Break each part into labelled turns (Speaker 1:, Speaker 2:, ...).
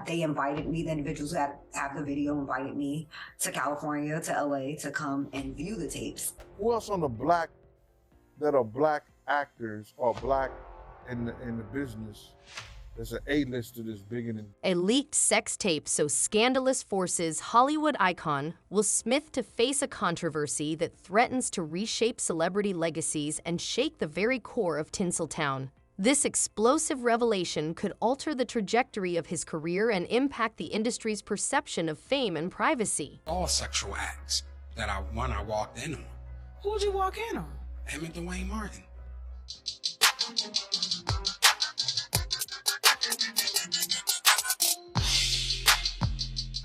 Speaker 1: They invited me, the individuals that have the video invited me to California, to LA, to come and view the tapes.
Speaker 2: Who else on the black that are black actors or black in the business? There's an A-lister that's bigger than.
Speaker 3: A leaked sex tape so scandalous forces Hollywood icon Will Smith to face a controversy that threatens to reshape celebrity legacies and shake the very core of Tinseltown. This explosive revelation could alter the trajectory of his career and impact the industry's perception of fame and privacy.
Speaker 4: All sexual acts that I walked in on.
Speaker 5: Who'd you walk in on?
Speaker 4: Him and Dwayne Martin.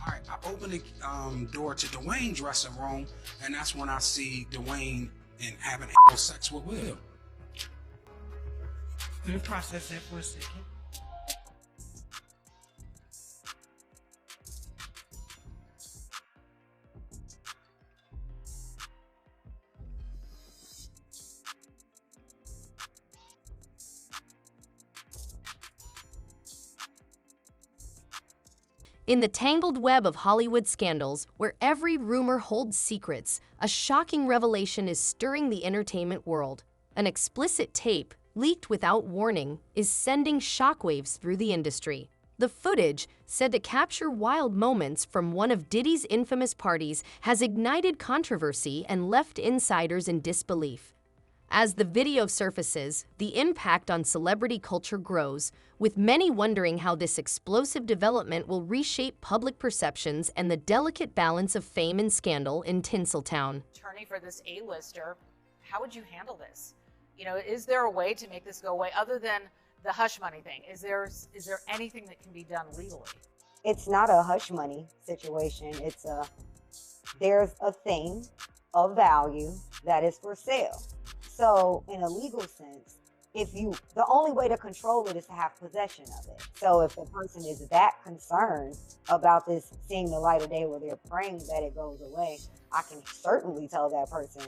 Speaker 4: All right, I open the door to Dwayne's dressing room, and that's when I see Dwayne and having sex with Will.
Speaker 5: Let me process that for a second.
Speaker 3: In the tangled web of Hollywood scandals, where every rumor holds secrets, a shocking revelation is stirring the entertainment world. An explicit tape, leaked without warning, is sending shockwaves through the industry. The footage, said to capture wild moments from one of Diddy's infamous parties, has ignited controversy and left insiders in disbelief. As the video surfaces, the impact on celebrity culture grows, with many wondering how this explosive development will reshape public perceptions and the delicate balance of fame and scandal in Tinseltown.
Speaker 6: Attorney for this A-lister, how would you handle this? You know, is there a way to make this go away other than the hush money thing? Is there anything that can be done legally?
Speaker 1: It's not a hush money situation. There's a thing of value that is for sale. So in a legal sense, the only way to control it is to have possession of it. So if the person is that concerned about this seeing the light of day where they're praying that it goes away, I can certainly tell that person,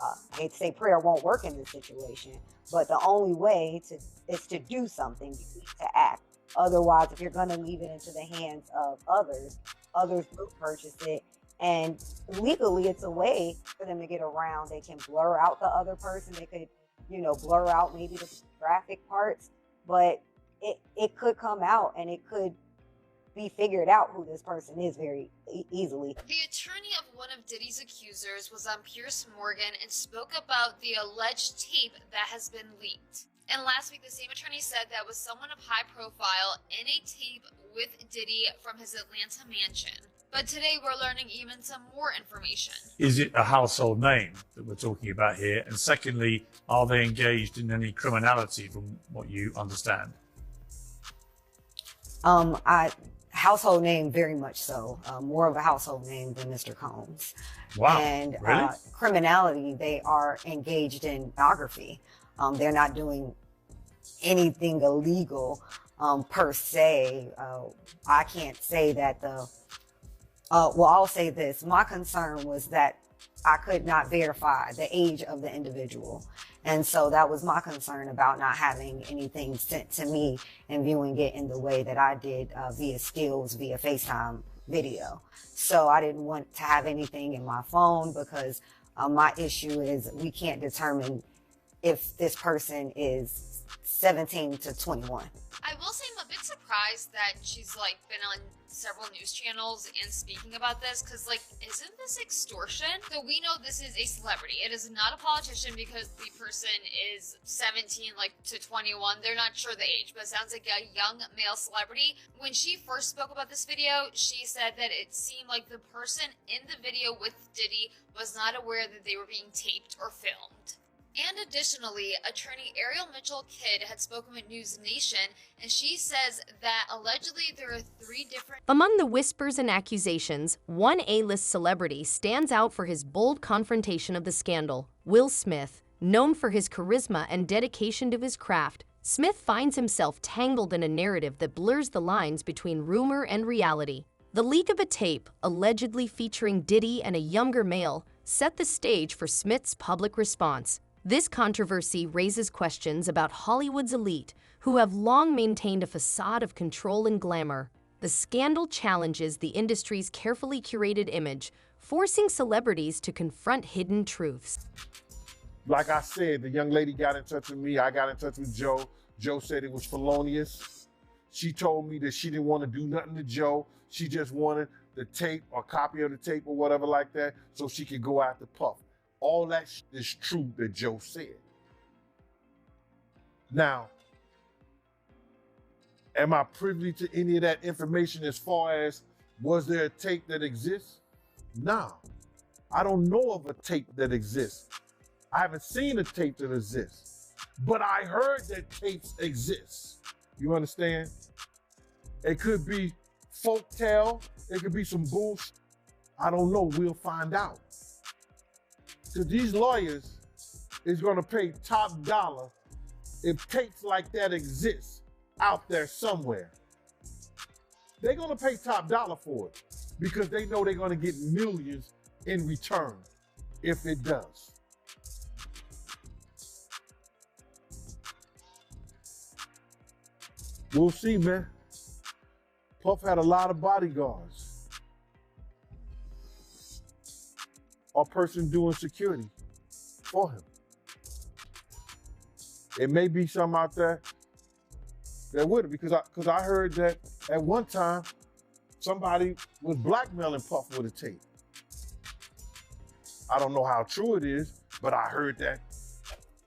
Speaker 1: I hate to say prayer won't work in this situation, but the only way is to do something, to act. Otherwise, if you're going to leave it into the hands of others will purchase it. And legally, it's a way for them to get around. They can blur out the other person. They could, blur out maybe the graphic parts, but it could come out and it could be figured out who this person is very easily.
Speaker 7: The attorney of one of Diddy's accusers was on Piers Morgan and spoke about the alleged tape that has been leaked. And last week, the same attorney said that was someone of high profile in a tape with Diddy from his Atlanta mansion. But today we're learning even some more information. Is
Speaker 8: it a household name that we're talking about here? And secondly, are they engaged in any criminality from what you understand?
Speaker 1: Household name, very much so. More of a household name than Mr. Combs.
Speaker 8: Wow,
Speaker 1: and
Speaker 8: really?
Speaker 1: Criminality, they are engaged in pornography. They're not doing anything illegal per se. I can't say that I'll say this. My concern was that I could not verify the age of the individual. And so that was my concern about not having anything sent to me and viewing it in the way that I did via stills, via FaceTime video. So I didn't want to have anything in my phone because my issue is we can't determine if this person is 17 to 21.
Speaker 7: I will say I'm a bit surprised that she's been on several news channels and speaking about this, because isn't this extortion? So we know this is a celebrity. It is not a politician because the person is 17 to 21. They're not sure the age, but it sounds like a young male celebrity. When she first spoke about this video, she said that it seemed like the person in the video with Diddy was not aware that they were being taped or filmed. And additionally, attorney Ariel Mitchell-Kidd had spoken with News Nation, and she says that allegedly there are 3 different...
Speaker 3: Among the whispers and accusations, one A-list celebrity stands out for his bold confrontation of the scandal. Will Smith, known for his charisma and dedication to his craft, Smith finds himself tangled in a narrative that blurs the lines between rumor and reality. The leak of a tape, allegedly featuring Diddy and a younger male, set the stage for Smith's public response. This controversy raises questions about Hollywood's elite, who have long maintained a facade of control and glamour. The scandal challenges the industry's carefully curated image, forcing celebrities to confront hidden truths.
Speaker 2: Like I said, the young lady got in touch with me. I got in touch with Joe. Joe said it was felonious. She told me that she didn't want to do nothing to Joe. She just wanted the tape or copy of the tape or whatever like that so she could go after Puff. All that is true that Joe said. Now, am I privy to any of that information as far as was there a tape that exists? No, I don't know of a tape that exists. I haven't seen a tape that exists, but I heard that tapes exist. You understand? It could be folktale. It could be some bullshit. I don't know. We'll find out. Because these lawyers is going to pay top dollar if tapes like that exist out there somewhere. They're going to pay top dollar for it because they know they're going to get millions in return if it does. We'll see, man. Puff had a lot of bodyguards. A person doing security for him. It may be some out there that would, because I heard that at one time somebody was blackmailing Puff with a tape. I don't know how true it is, but I heard that.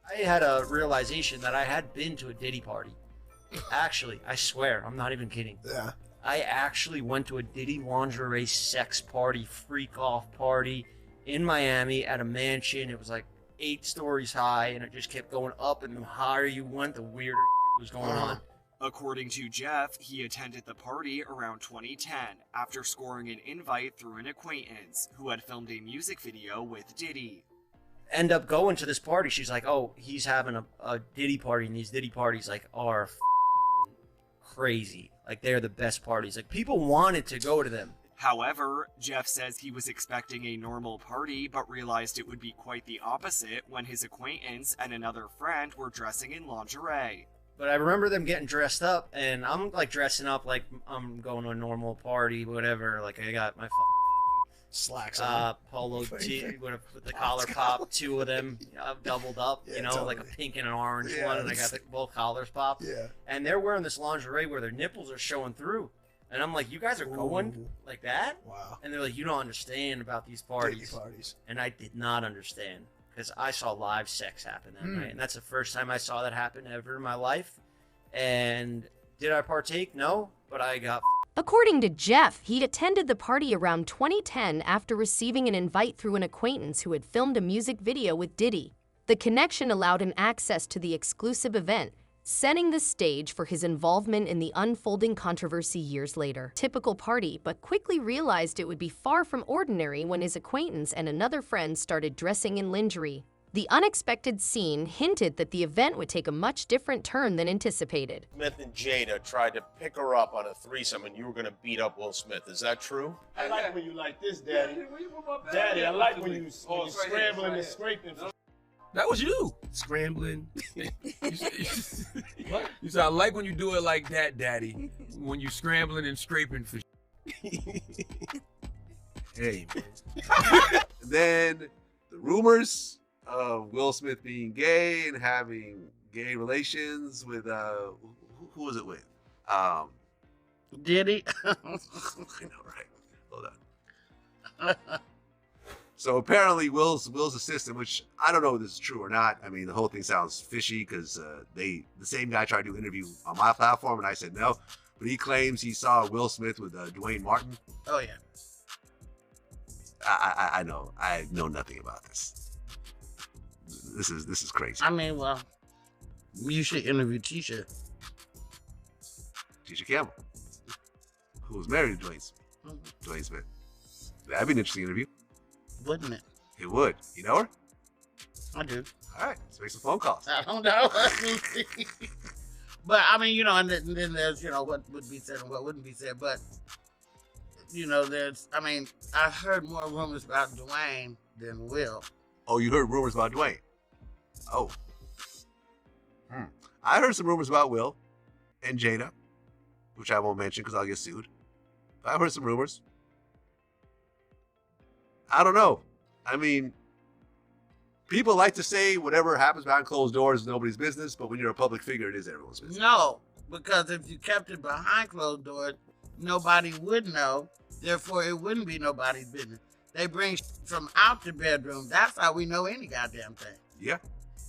Speaker 9: I had a realization that I had been to a Diddy party. Actually, I swear, I'm not even kidding.
Speaker 10: Yeah.
Speaker 9: I actually went to a Diddy lingerie sex party, freak off party in Miami at a mansion. It was like 8 stories high, and it just kept going up, and the higher you went, the weirder was going on.
Speaker 11: According to Jeff, he attended the party around 2010 after scoring an invite through an acquaintance who had filmed a music video with Diddy.
Speaker 9: End up going to this party. She's like, oh, he's having a Diddy party, and these Diddy parties like are crazy. Like, they're the best parties. Like, people wanted to go to them.
Speaker 11: However, Jeff says he was expecting a normal party, but realized it would be quite the opposite when his acquaintance and another friend were dressing in lingerie.
Speaker 9: But I remember them getting dressed up, and I'm like dressing up like I'm going to a normal party, whatever. Like, I got my
Speaker 10: slacks on.
Speaker 9: Polo tee with the collar pop, 2 of them doubled up, you know, totally. Like a pink and an orange one, and I got both collars popped.
Speaker 10: Yeah.
Speaker 9: And they're wearing this lingerie where their nipples are showing through. And I'm like, you guys are going like that?
Speaker 10: Wow.
Speaker 9: And they're like, you don't understand about these parties. And I did not understand, because I saw live sex happen that night. And that's the first time I saw that happen ever in my life. And did I partake? No, but I got.
Speaker 3: According to Jeff, he attended the party around 2010 after receiving an invite through an acquaintance who had filmed a music video with Diddy. The connection allowed him access to the exclusive event, setting the stage for his involvement in the unfolding controversy years later. Typical party, but quickly realized it would be far from ordinary when his acquaintance and another friend started dressing in lingerie. The unexpected scene hinted that the event would take a much different turn than anticipated.
Speaker 12: Smith and Jada tried to pick her up on a threesome, and you were going to beat up Will Smith. Is that true?
Speaker 13: I like when you like this, Daddy. Daddy, I like when you scrambling and scraping.
Speaker 14: That was you. Scrambling. What? You said, I like when you do it like that, Daddy. When you scrambling and scraping for
Speaker 10: Hey, man. Then the rumors of Will Smith being gay and having gay relations with who was it with?
Speaker 9: Diddy.
Speaker 10: I know, right? Hold on. So apparently Will's assistant, which I don't know if this is true or not. I mean, the whole thing sounds fishy because the same guy tried to do an interview on my platform and I said no, but he claims he saw Will Smith with Dwayne Martin.
Speaker 9: Oh yeah.
Speaker 10: I know nothing about this. This is crazy.
Speaker 9: I mean, well, you should interview Tisha
Speaker 10: Campbell, who was married to Dwayne Smith. That'd be an interesting interview.
Speaker 9: Wouldn't it?
Speaker 10: It would. You know her?
Speaker 9: I do.
Speaker 10: All right, let's make some phone calls.
Speaker 9: I don't know. But I mean, you know, and then there's, you know, what would be said and what wouldn't be said. But you know, I heard more rumors about Dwayne than Will.
Speaker 10: Oh, you heard rumors about Dwayne? Oh. I heard some rumors about Will and Jada, which I won't mention because I'll get sued. I've heard some rumors. I don't know. I mean, people like to say whatever happens behind closed doors is nobody's business, but when you're a public figure, it is everyone's business.
Speaker 15: No, because if you kept it behind closed doors, nobody would know. Therefore, it wouldn't be nobody's business. They bring from out the bedroom. That's how we know any goddamn thing.
Speaker 10: Yeah.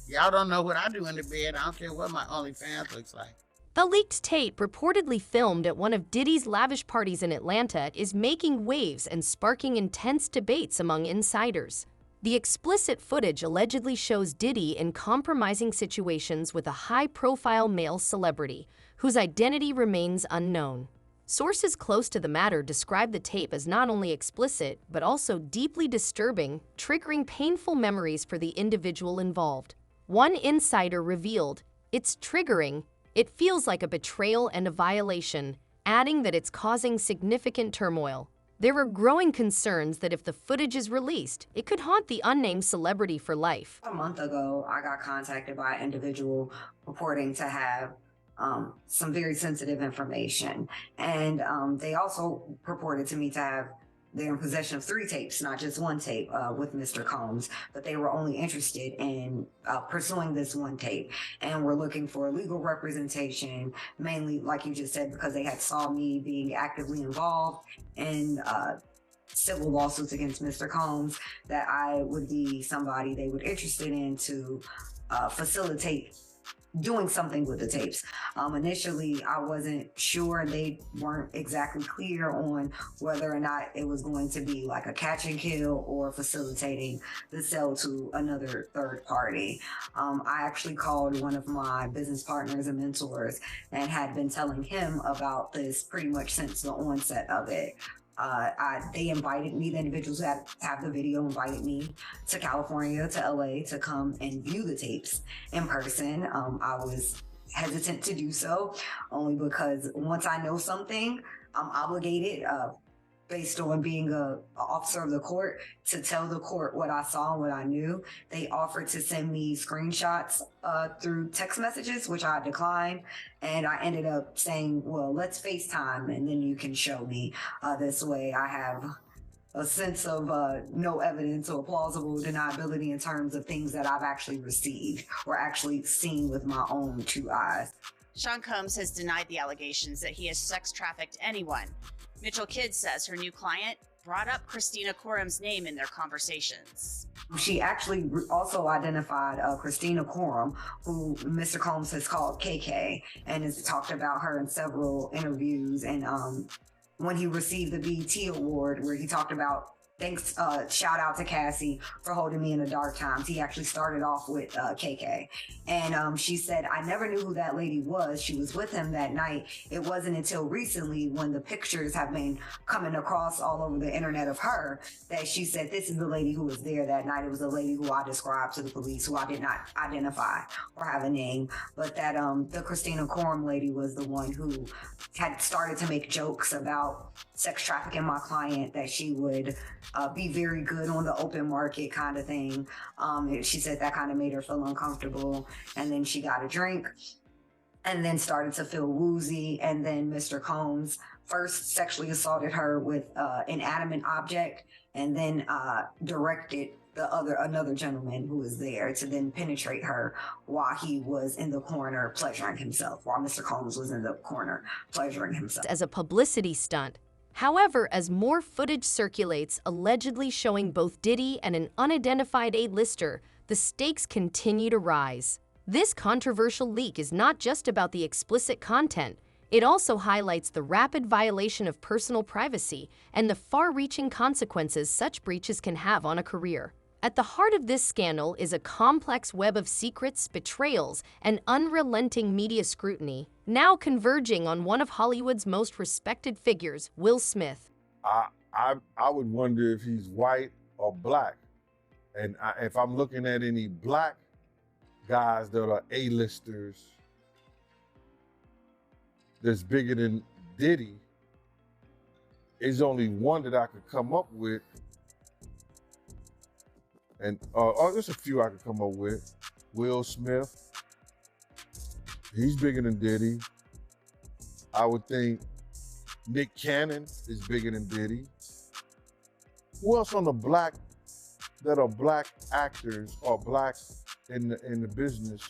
Speaker 15: Y'all don't know what I do in the bed. I don't care what my OnlyFans looks like.
Speaker 3: The leaked tape, reportedly filmed at one of Diddy's lavish parties in Atlanta, is making waves and sparking intense debates among insiders. The explicit footage allegedly shows Diddy in compromising situations with a high-profile male celebrity, whose identity remains unknown. Sources close to the matter describe the tape as not only explicit, but also deeply disturbing, triggering painful memories for the individual involved. One insider revealed, "It's triggering. It feels like a betrayal and a violation," adding that it's causing significant turmoil. There are growing concerns that if the footage is released, it could haunt the unnamed celebrity for life.
Speaker 1: A month ago, I got contacted by an individual purporting to have some very sensitive information. And they also purported to me to have, they're in possession of 3 tapes, not just 1 tape with Mr. Combs, but they were only interested in pursuing this 1 tape and were looking for legal representation, mainly, like you just said, because they had saw me being actively involved in civil lawsuits against Mr. Combs, that I would be somebody they were interested in to facilitate doing something with the tapes. Initially, I wasn't sure. They weren't exactly clear on whether or not it was going to be like a catch and kill or facilitating the sale to another third party. I actually called one of my business partners and mentors and had been telling him about this pretty much since the onset of it. They invited me, the individuals who have the video invited me to California, to LA, to come and view the tapes in person. I was hesitant to do so, only because once I know something, I'm obligated, based on being an officer of the court, to tell the court what I saw and what I knew. They offered to send me screenshots through text messages, which I declined. And I ended up saying, well, let's FaceTime and then you can show me. This way I have a sense of no evidence or plausible deniability in terms of things that I've actually received or actually seen with my own 2 eyes.
Speaker 16: Sean Combs has denied the allegations that he has sex trafficked anyone. Mitchell Kidd says her new client brought up Christina Corum's name in their conversations.
Speaker 1: She actually also identified Christina Corum, who Mr. Combs has called KK, and has talked about her in several interviews. And when he received the BET Award, where he talked about, thanks, shout out to Cassie for holding me in the dark times. He actually started off with KK. And she said, I never knew who that lady was. She was with him that night. It wasn't until recently, when the pictures have been coming across all over the internet of her, that she said, this is the lady who was there that night. It was a lady who I described to the police, who I did not identify or have a name. But that the Christina Corum lady was the one who had started to make jokes about sex trafficking my client, that she would be very good on the open market kind of thing. She said that kind of made her feel uncomfortable. And then she got a drink and then started to feel woozy. And then Mr. Combs first sexually assaulted her with an inanimate object, and then directed another gentleman who was there to then penetrate her while he was in the corner pleasuring himself, while Mr. Combs was in the corner pleasuring himself.
Speaker 3: As a publicity stunt. However, as more footage circulates allegedly showing both Diddy and an unidentified A-lister, the stakes continue to rise. This controversial leak is not just about the explicit content. It also highlights the rapid violation of personal privacy and the far-reaching consequences such breaches can have on a career. At the heart of this scandal is a complex web of secrets, betrayals, and unrelenting media scrutiny, now converging on one of Hollywood's most respected figures, Will Smith.
Speaker 2: I would wonder if he's white or black. And if I'm looking at any black guys that are A-listers that's bigger than Diddy, there's only one that I could come up with. And there's a few I could come up with. Will Smith, he's bigger than Diddy. I would think Nick Cannon is bigger than Diddy. Who else on the black that are black actors or black in the business?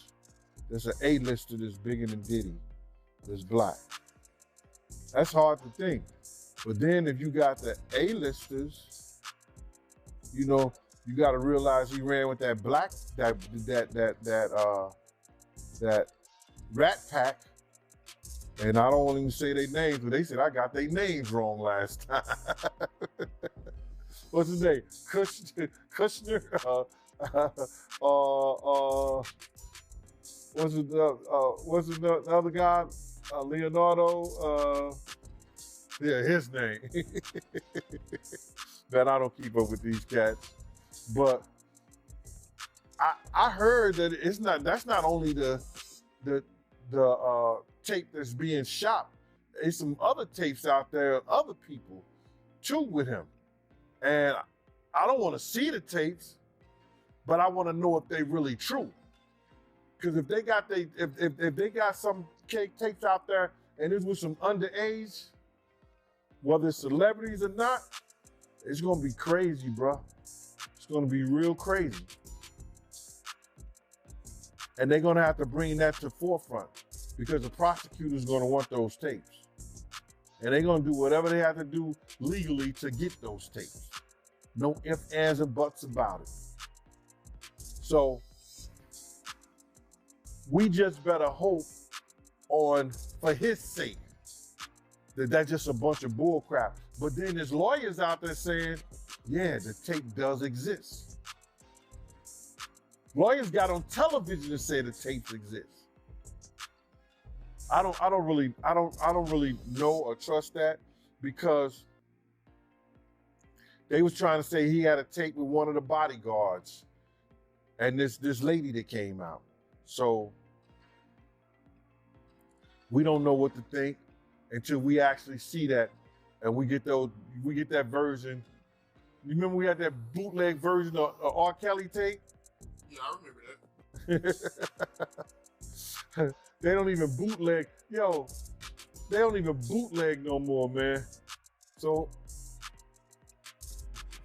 Speaker 2: There's an A-lister that's bigger than Diddy. That's black. That's hard to think. But then if you got the A-listers, you know, you got to realize he ran with that black that Rat Pack. And I don't want to even say their names, but they said I got their names wrong last time. What's his name? Kushner? What's the other guy? Leonardo? Yeah, his name. Man, I don't keep up with these cats. But I heard that that's not only the tape that's being shot. There's some other tapes out there of other people too with him. And I don't want to see the tapes, but I want to know if they really true. Because if they got if they got some tapes out there and it's with some underage, whether it's celebrities or not, it's gonna be crazy, bro. It's gonna be real crazy. And they're gonna have to bring that to forefront because the prosecutor's gonna want those tapes. And they're gonna do whatever they have to do legally to get those tapes. No ifs, ands, and buts about it. So we just better hope for his sake, that that's just a bunch of bull crap. But then there's lawyers out there saying, yeah, the tape does exist. Lawyers got on television to say the tapes exist. I don't really know or trust that, because they was trying to say he had a tape with one of the bodyguards and this lady that came out. So we don't know what to think until we actually see that and we get that version. You remember we had that bootleg version of R. Kelly tape?
Speaker 13: Yeah, I remember
Speaker 2: that. They don't even bootleg. Yo, they don't even bootleg no more, man. So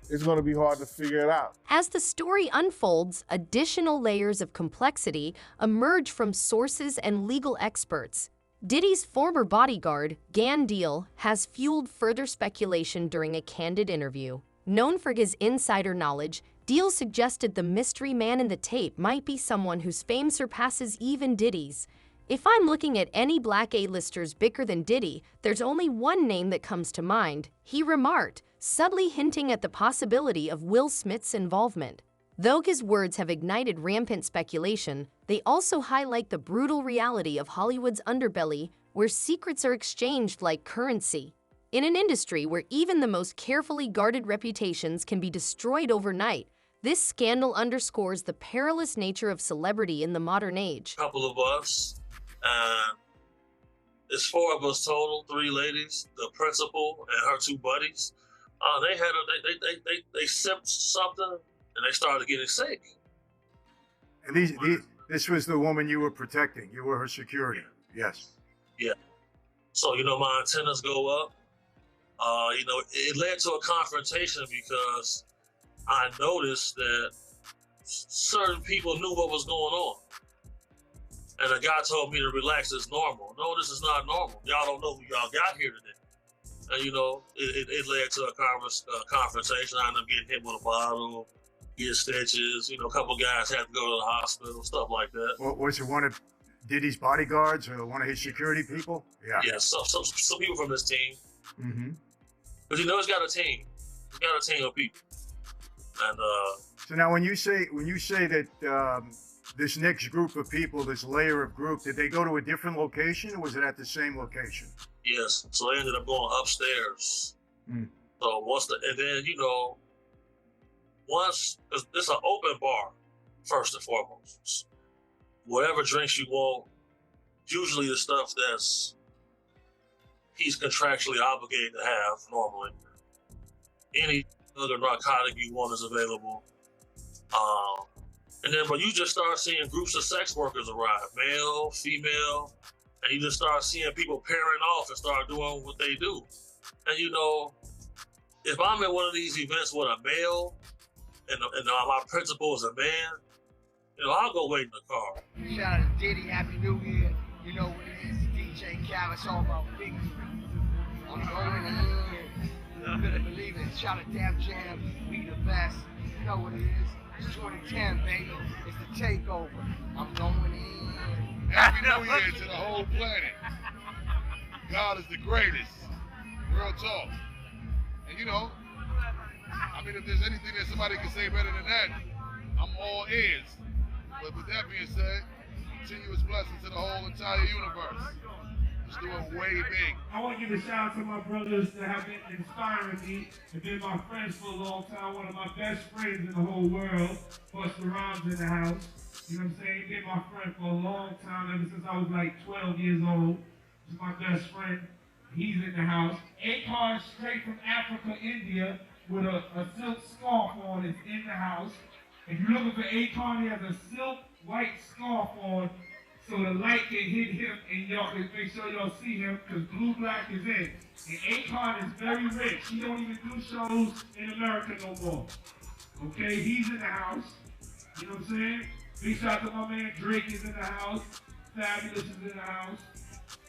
Speaker 2: it's going to be hard to figure it out.
Speaker 3: As the story unfolds, additional layers of complexity emerge from sources and legal experts. Diddy's former bodyguard, Gan Deal, has fueled further speculation during a candid interview. Known for his insider knowledge, Deal suggested the mystery man in the tape might be someone whose fame surpasses even Diddy's. If I'm looking at any black A-listers bigger than Diddy, there's only one name that comes to mind, he remarked, subtly hinting at the possibility of Will Smith's involvement. Though his words have ignited rampant speculation, they also highlight the brutal reality of Hollywood's underbelly, where secrets are exchanged like currency. In an industry where even the most carefully guarded reputations can be destroyed overnight, this scandal underscores the perilous nature of celebrity in the modern age.
Speaker 17: A couple of us. It's 4 of us total, 3 ladies, the principal and her 2 buddies. They sipped something and they started getting sick.
Speaker 18: And this was the woman you were protecting. You were her security. Yes.
Speaker 17: Yeah. So, my antennas go up. It led to a confrontation because I noticed that certain people knew what was going on. And the guy told me to relax, it's normal. No, this is not normal. Y'all don't know who y'all got here today. And, it led to a confrontation. I ended up getting hit with a bottle, get stitches. A couple guys had to go to the hospital, stuff like that.
Speaker 18: Was it one of Diddy's bodyguards or one of his security people? Yeah.
Speaker 17: Yeah, some people from his team.
Speaker 18: Mm-hmm.
Speaker 17: But he's got a team. He's got a team of people. And
Speaker 18: so now when you say that this next group of people, this layer of group, did they go to a different location or was it at the same location?
Speaker 17: Yes. So they ended up going upstairs.
Speaker 18: Mm.
Speaker 17: So once it's an open bar, first and foremost. Whatever drinks you want, usually the stuff that's he's contractually obligated to have normally. Any other narcotic you want is available. But you just start seeing groups of sex workers arrive, male, female, And you just start seeing people pairing off and start doing what they do. And you know, if I'm at one of these events with a male and my principal is a man, you know, I'll go wait in the car.
Speaker 19: Shout out to Diddy, Happy New Year. You know what it is, DJ Cal, it's all about victory. I'm going in. You better believe it. Shout out to Def Jam, we the best. You know what it is. It's 2010, baby. It's the takeover. I'm going in.
Speaker 20: Happy New Year to the whole planet. God is the greatest. Real talk. And you know, I mean, if there's anything that somebody can say better than that, I'm all ears. But with that being said, continuous blessings to the whole entire universe. Let's do it way big.
Speaker 21: I want to give a shout out to my brothers that have been inspiring me and been my friends for a long time. One of my best friends in the whole world, Busta Rhymes in the house. You know what I'm saying? He's been my friend for a long time, ever since I was like 12 years old. He's my best friend. He's in the house. Akon, straight from Africa, India, with a silk scarf on, is in the house. If you're looking for Akon, he has a silk white scarf on, so the light can hit him and y'all can make sure y'all see him, because Blue Black is in. And Akon is very rich. He don't even do shows in America no more. Okay, he's in the house. You know what I'm saying? Big shout out to my man Drake is in the house. Fabulous is in the house.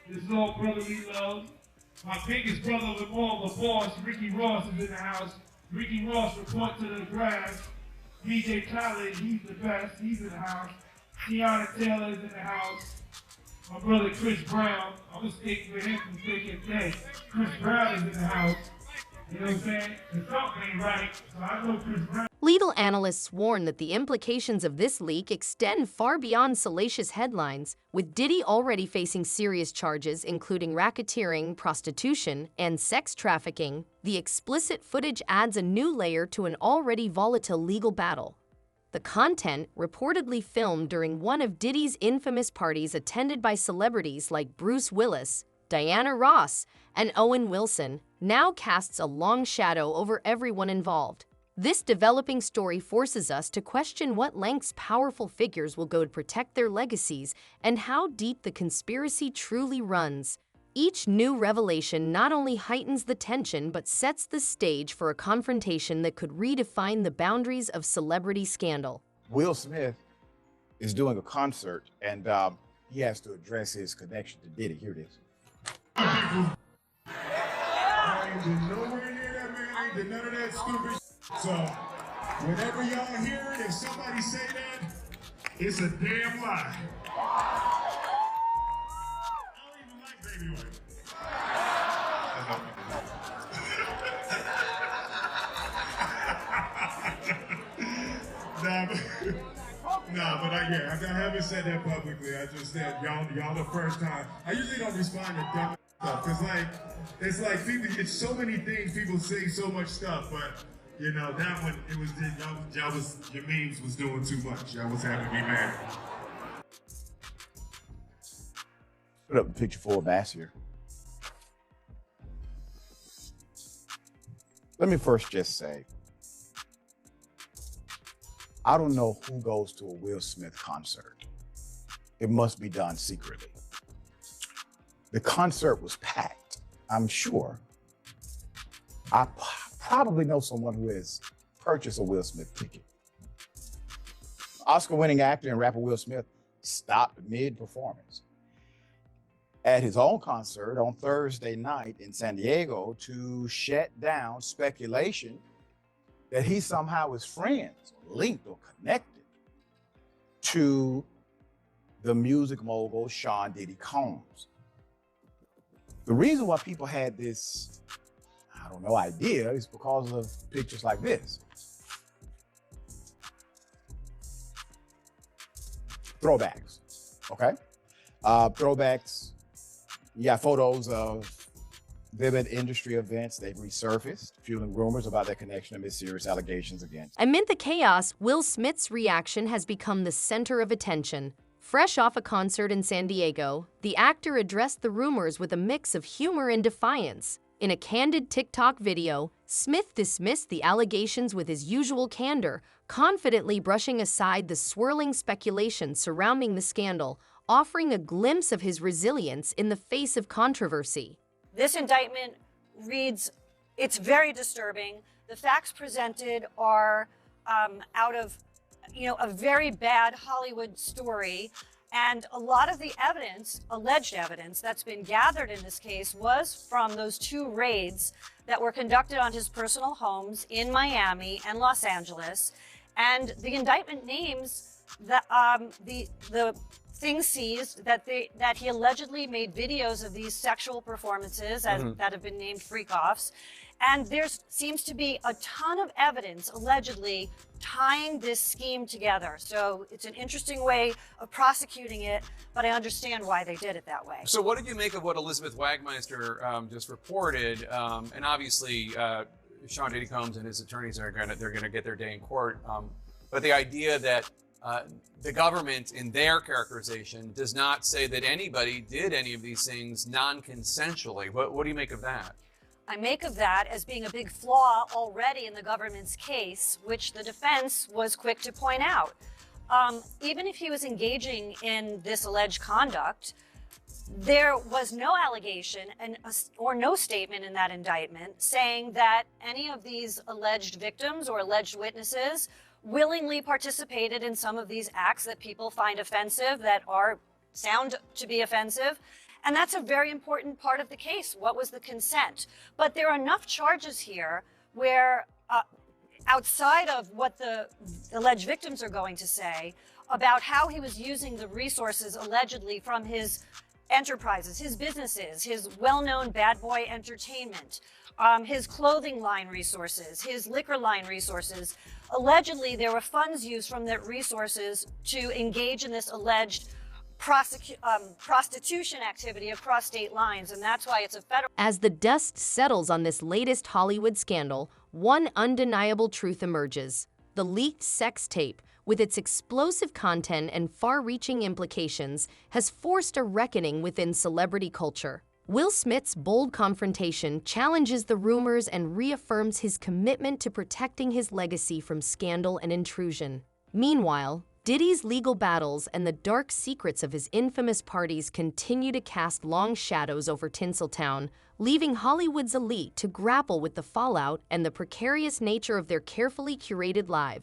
Speaker 21: This is all brotherly love. My biggest brother of all, the boss, Ricky Ross, is in the house. Ricky Ross, report to the grass. DJ Khaled, he's the best. He's in the house. Tiana Taylor is in the house. My brother Chris Brown, I'm gonna stick with him from thick and thin. Chris Brown is in the house. You know what I'm saying? The something ain't right, so I know Chris Brown.
Speaker 3: Legal analysts warn that the implications of this leak extend far beyond salacious headlines, with Diddy already facing serious charges including racketeering, prostitution, and sex trafficking. The explicit footage adds a new layer to an already volatile legal battle. The content, reportedly filmed during one of Diddy's infamous parties attended by celebrities like Bruce Willis, Diana Ross, and Owen Wilson, now casts a long shadow over everyone involved. This developing story forces us to question what lengths powerful figures will go to protect their legacies and how deep the conspiracy truly runs. Each new revelation not only heightens the tension but sets the stage for a confrontation that could redefine the boundaries of celebrity scandal.
Speaker 22: Will Smith is doing a concert and he has to address his connection to Diddy. Here it is.
Speaker 20: I ain't been nowhere near that man. I ain't did none of that stupid shit. So, whenever y'all hear it, if somebody say that, it's a damn lie. I don't even like Baby White. But I haven't said that publicly. I just said y'all the first time. I usually don't respond to dumb stuff because it's like people. It's so many things people say so much stuff, but you know that one it was your memes was doing too much. Y'all was having me mad.
Speaker 22: Put up a picture for Bass here. Let me first just say, I don't know who goes to a Will Smith concert. It must be done secretly. The concert was packed, I'm sure. I probably know someone who has purchased a Will Smith ticket. Oscar-winning actor and rapper Will Smith stopped mid-performance at his own concert on Thursday night in San Diego to shut down speculation that he somehow is friends, linked or connected to the music mogul Sean Diddy Combs. The reason why people had this, I don't know, idea is because of pictures like this. Throwbacks, okay? Throwbacks, you got photos of vivid industry events. They've resurfaced, fueling rumors about their connection amid serious allegations against.
Speaker 3: Amid the chaos, Will Smith's reaction has become the center of attention. Fresh off a concert in San Diego, the actor addressed the rumors with a mix of humor and defiance. In a candid TikTok video, Smith dismissed the allegations with his usual candor, confidently brushing aside the swirling speculation surrounding the scandal, offering a glimpse of his resilience in the face of controversy.
Speaker 4: This indictment reads, it's very disturbing. The facts presented are out of, a very bad Hollywood story. And a lot of the evidence, alleged evidence, that's been gathered in this case was from those 2 raids that were conducted on his personal homes in Miami and Los Angeles. And the indictment names the things seized that he allegedly made videos of these sexual performances that have been named freak-offs. And there seems to be a ton of evidence, allegedly, tying this scheme together. So it's an interesting way of prosecuting it, but I understand why they did it that way.
Speaker 5: So what did you make of what Elizabeth Wagmeister just reported? And obviously, Sean Diddy Combs and his attorneys are they're gonna get their day in court. But the idea that the government, in their characterization, does not say that anybody did any of these things non-consensually. What do you make of that?
Speaker 4: I make of that as being a big flaw already in the government's case, which the defense was quick to point out. Even if he was engaging in this alleged conduct, there was no allegation or no statement in that indictment saying that any of these alleged victims or alleged witnesses willingly participated in some of these acts that people find offensive, that sound to be offensive. And that's a very important part of the case. What was the consent? But there are enough charges here where, outside of what the alleged victims are going to say about how he was using the resources allegedly from his enterprises, his businesses, his well-known Bad Boy Entertainment, his clothing line resources, his liquor line resources. Allegedly, there were funds used from the resources to engage in this alleged prostitution activity across state lines, and that's why it's a federal.
Speaker 3: As the dust settles on this latest Hollywood scandal, one undeniable truth emerges. The leaked sex tape, with its explosive content and far-reaching implications, has forced a reckoning within celebrity culture. Will Smith's bold confrontation challenges the rumors and reaffirms his commitment to protecting his legacy from scandal and intrusion. Meanwhile, Diddy's legal battles and the dark secrets of his infamous parties continue to cast long shadows over Tinseltown, leaving Hollywood's elite to grapple with the fallout and the precarious nature of their carefully curated lives.